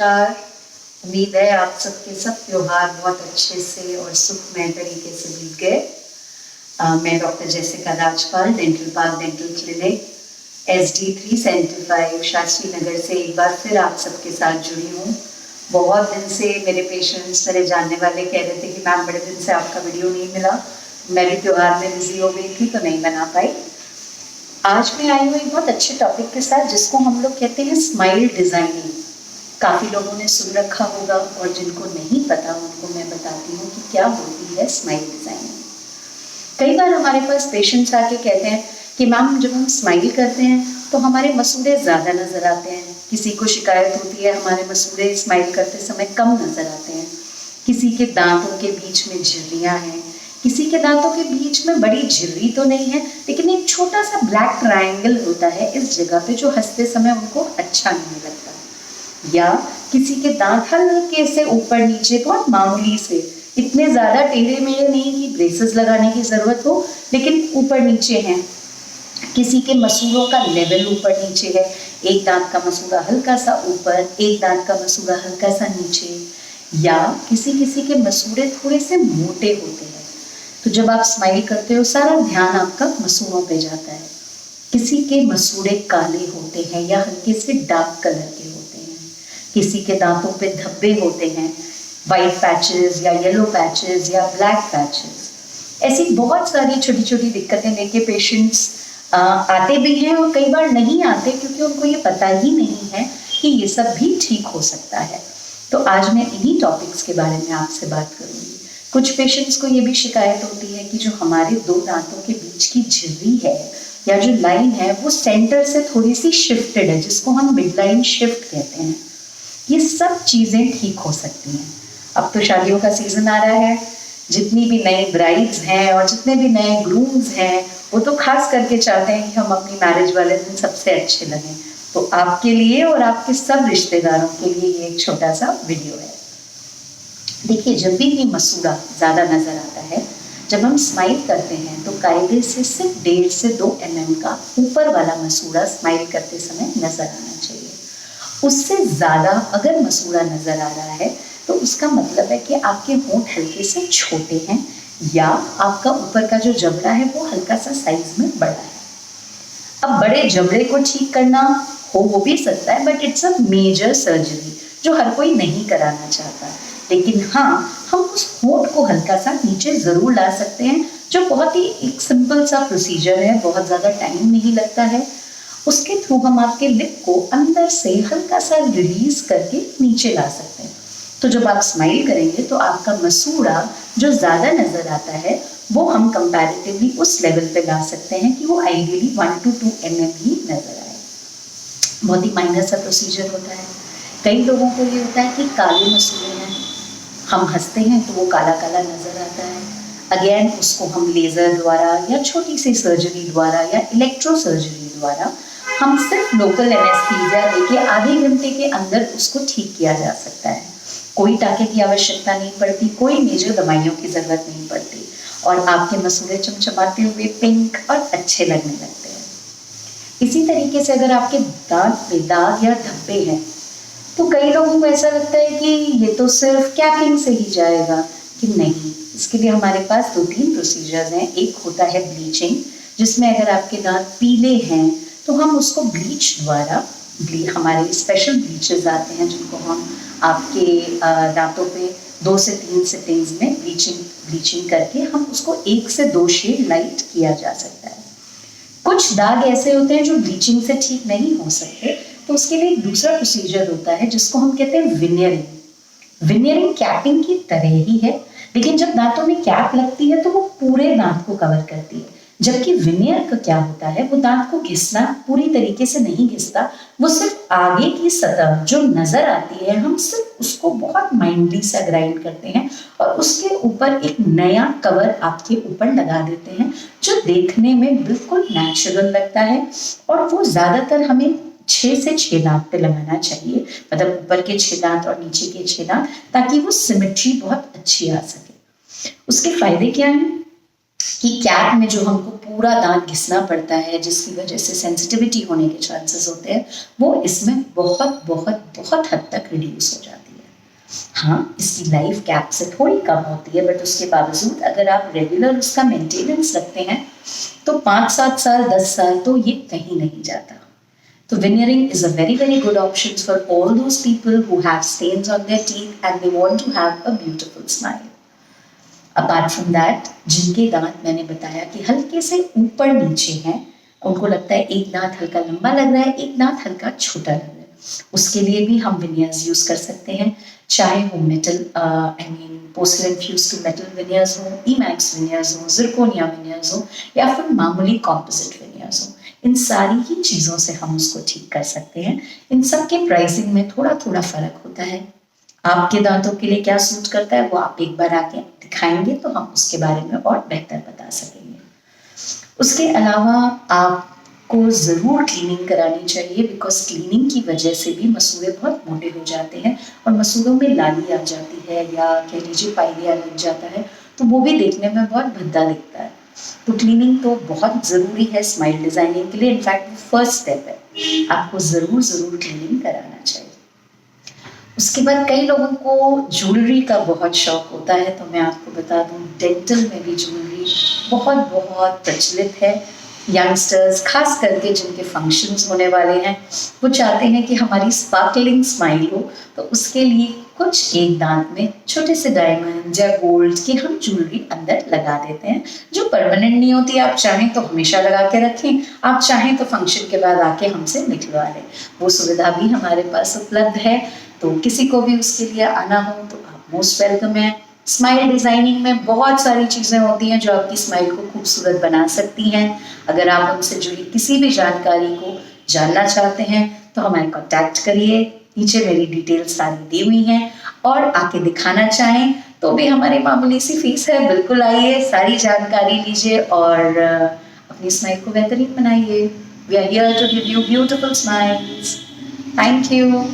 नमस्कार। उम्मीद है आप सबके सब त्योहार बहुत अच्छे से और सुखमय तरीके से बीत गए। मैं doctor Jessica Rajpal, dental park dental clinic SD3 centre 5 Shastri Nagar से एक बार फिर आप सबके साथ जुड़ी हूँ। बहुत दिन से मेरे पेशेंट्स, मेरे जानने वाले कह रहे थे कि मैम बड़े दिन से आपका वीडियो नहीं मिला। मैं भी त्योहार में बिजी हो गई थी तो नहीं बना पाई। आज मैं आई हूँ एक बहुत अच्छे टॉपिक के साथ जिसको हम लोग कहते हैं स्माइल डिजाइनिंग। काफ़ी लोगों ने सुन रखा होगा और जिनको नहीं पता उनको मैं बताती हूँ कि क्या होती है स्माइल डिजाइनिंग। कई बार हमारे पास पेशेंट्स आके कहते हैं कि मैम जब हम स्माइल करते हैं तो हमारे मसूड़े ज़्यादा नज़र आते हैं। किसी को शिकायत होती है हमारे मसूड़े स्माइल करते समय कम नज़र आते हैं। किसी के दांतों के बीच में झिर्रियाँ हैं, किसी के दांतों के बीच में बड़ी झिर्री तो नहीं है लेकिन एक छोटा सा ब्लैक ट्रायंगल होता है इस जगह पे जो हंसते समय उनको अच्छा नहीं लगता। या किसी के दांत हल्के से ऊपर नीचे बहुत मामूली से, इतने ज़्यादा टेढ़े मेढ़े नहीं कि ब्रेसेस लगाने की ज़रूरत हो, लेकिन ऊपर नीचे हैं। किसी के मसूड़ों का लेवल ऊपर नीचे है, एक दांत का मसूड़ा हल्का सा ऊपर, एक दांत का मसूड़ा हल्का सा नीचे। या किसी किसी के मसूड़े थोड़े से मोटे होते हैं, तो जब आप स्माइल करते हो सारा ध्यान आपका मसूड़ों पे जाता है। किसी के मसूड़े काले होते हैं या हल्के से डार्क कलर के होते हैं। किसी के दांतों पे धब्बे होते हैं, वाइट पैचेस या येलो पैचेस या ब्लैक पैचेस। ऐसी बहुत सारी छोटी छोटी दिक्कतें लेके पेशेंट्स आते भी हैं और कई बार नहीं आते क्योंकि उनको ये पता ही नहीं है कि ये सब भी ठीक हो सकता है। तो आज मैं इन्हीं टॉपिक्स के बारे में आपसे बात करूँगी। कुछ पेशेंट्स को ये भी शिकायत होती है कि जो हमारे दो दांतों के बीच की झिर्री है या जो लाइन है वो सेंटर से थोड़ी सी शिफ्टेड है, जिसको हम मिड लाइन शिफ्ट कहते हैं। ये सब चीज़ें ठीक हो सकती हैं। अब तो शादियों का सीज़न आ रहा है, जितनी भी नई ब्राइड्स हैं और जितने भी नए ग्रूम्स हैं वो तो खास करके चाहते हैं कि हम अपनी मैरिज वाले दिन सबसे अच्छे लगें। तो आपके लिए और आपके सब रिश्तेदारों के लिए ये एक छोटा सा वीडियो है। देखिए, जब भी मसूड़ा ज़्यादा नज़र आता है, जब हम स्माइल करते हैं तो कायदे से सिर्फ 1.5 से 2 mm का ऊपर वाला मसूड़ा स्माइल करते समय नज़र आना चाहिए। उससे ज़्यादा अगर मसूड़ा नज़र आ रहा है तो उसका मतलब है कि आपके होंठ हल्के से छोटे हैं या आपका ऊपर का जो जबड़ा है वो हल्का सा साइज में बड़ा है। अब बड़े जबड़े को ठीक करना हो भी सकता है, but it's a major surgery जो हर कोई नहीं कराना चाहता। लेकिन हाँ, हम उस होंठ को हल्का सा नीचे ज़रूर ला सकते हैं, जो बहुत ही एक सिंपल सा प्रोसीजर है, बहुत ज़्यादा टाइम नहीं लगता है। उसके थ्रू हम आपके लिप को अंदर से हल्का सा रिलीज करके नीचे ला सकते हैं। तो जब आप स्माइल करेंगे तो आपका मसूड़ा जो ज़्यादा नज़र आता है वो हम कंपैरेटिवली उस लेवल पे ला सकते हैं कि वो आइडियली 1 to 2 mm ही नज़र आए। बहुत ही माइनर सा प्रोसीजर होता है। कई लोगों को ये होता है कि काले मसूड़े हैं, हम हंसते हैं तो वो काला काला नज़र आता है। अगेन उसको हम लेज़र द्वारा या छोटी सी सर्जरी द्वारा या इलेक्ट्रो सर्जरी द्वारा हम सिर्फ लोकल एनेस्थीसिया देके आधे घंटे के अंदर उसको ठीक किया जा सकता है। कोई टाँके की आवश्यकता नहीं पड़ती, कोई मेजर दवाइयों की ज़रूरत नहीं पड़ती और आपके मसूड़े चमचमाते हुए पिंक और अच्छे लगने लगते हैं। इसी तरीके से अगर आपके दांत पे दाग या धब्बे हैं तो कई लोगों को ऐसा लगता है कि ये तो सिर्फ कैपिंग से ही जाएगा, कि नहीं, इसके लिए हमारे पास 2-3 प्रोसीजर्स हैं। एक होता है ब्लीचिंग, जिसमें अगर आपके दांत पीले हैं तो हम उसको ब्लीच द्वारा, हमारे स्पेशल ब्लीचेस आते हैं जिनको हम आपके दांतों पे 2 से 3 सिटिंग्स में ब्लीचिंग करके हम उसको 1 से 2 शेड लाइट किया जा सकता है। कुछ दाग ऐसे होते हैं जो ब्लीचिंग से ठीक नहीं हो सकते, तो उसके लिए एक दूसरा प्रोसीजर होता है जिसको हम कहते हैं विनियरिंग। विनियरिंग कैपिंग की तरह ही है, लेकिन जब दांतों में कैप लगती है तो वो पूरे दांत को कवर करती है, जबकि विनियर का क्या होता है, वो दांत को घिसना पूरी तरीके से नहीं घिसता, वो सिर्फ आगे की सतह जो नजर आती है हम सिर्फ उसको बहुत माइंडली सा ग्राइंड करते हैं और उसके ऊपर एक नया कवर आपके ऊपर लगा देते हैं जो देखने में बिल्कुल नेचुरल लगता है। और वो ज्यादातर हमें 6 से 6 दांत पे लगाना चाहिए, मतलब ऊपर के 6 दांत और नीचे के 6 दांत, ताकि वो सिमेट्री बहुत अच्छी आ सके। उसके फायदे क्या हैं? कि कैप में जो हमको पूरा दांत घिसना पड़ता है, जिसकी वजह से सेंसिटिविटी होने के चांसेस होते हैं, वो इसमें बहुत बहुत बहुत हद तक रिड्यूस हो जाती है। हाँ, इसकी लाइफ कैप से थोड़ी कम होती है, बट उसके बावजूद अगर आप रेगुलर उसका मेंटेनेंस रखते हैं तो 5-7 साल 10 साल तो ये कहीं नहीं जाता। तो veneering is a very very good option for all those people who have stains on their teeth and they want to have a beautiful smile. Apart from that, जिनके दांत मैंने बताया कि हल्के से ऊपर नीचे हैं, उनको लगता है एक दांत हल्का लंबा लग रहा है, एक दांत हल्का छोटा लग रहा है, उसके लिए भी हम विनियर्स यूज कर सकते हैं, चाहे वो metal porcelain fuse to metal veneers हो, ईमैक्स विनियर्स हो, जिरकोनिया विनियर्स हो, या फिर मामूली कॉम्पोजिट विनियर्स हो। इन सारी ही चीज़ों से हम उसको ठीक कर सकते हैं। इन सब के प्राइसिंग में थोड़ा थोड़ा फर्क होता है। आपके दांतों के लिए क्या सूट करता है वो आप एक बार आके दिखाएंगे तो हम उसके बारे में और बेहतर बता सकेंगे। उसके अलावा आपको ज़रूर क्लीनिंग करानी चाहिए, बिकॉज क्लीनिंग की वजह से भी मसूड़े बहुत मोटे हो जाते हैं और मसूड़ों में लाली आ जाती है या कह लीजिए पाइलिया लग जाता है, तो वो भी देखने में बहुत भद्दा दिखता है। तो क्लीनिंग तो बहुत ज़रूरी है स्माइल डिज़ाइनिंग के लिए। इनफैक्ट वो फर्स्ट स्टेप है, आपको ज़रूर क्लीनिंग कराना चाहिए। उसके बाद कई लोगों को ज्वेलरी का बहुत शौक होता है, तो मैं आपको बता दूं डेंटल में भी ज्वेलरी बहुत बहुत प्रचलित है। यंगस्टर्स खास करके जिनके फंक्शंस होने वाले हैं, वो चाहते हैं कि हमारी स्पार्कलिंग स्माइल हो, तो उसके लिए कुछ एक दांत में छोटे से डायमंड या गोल्ड की हम ज्वेलरी अंदर लगा देते हैं, जो परमानेंट नहीं होती। आप चाहें तो हमेशा लगा के रखें, आप चाहें तो फंक्शन के बाद आके हमसे निकलवा लें, वो सुविधा भी हमारे पास उपलब्ध है। तो किसी को भी उसके लिए आना हो तो आप मोस्ट वेलकम है। स्माइल डिज़ाइनिंग में बहुत सारी चीज़ें होती हैं जो आपकी स्माइल को खूबसूरत बना सकती हैं। अगर आप उनसे जुड़ी किसी भी जानकारी को जानना चाहते हैं तो हमें कांटेक्ट करिए, नीचे मेरी डिटेल्स सारी दी हुई हैं, और आके दिखाना चाहें तो भी हमारी मामूली सी फीस है, बिल्कुल आइए, सारी जानकारी लीजिए और अपनी स्माइल को बेहतरीन बनाइए। We are here to give you beautiful smiles. Thank you.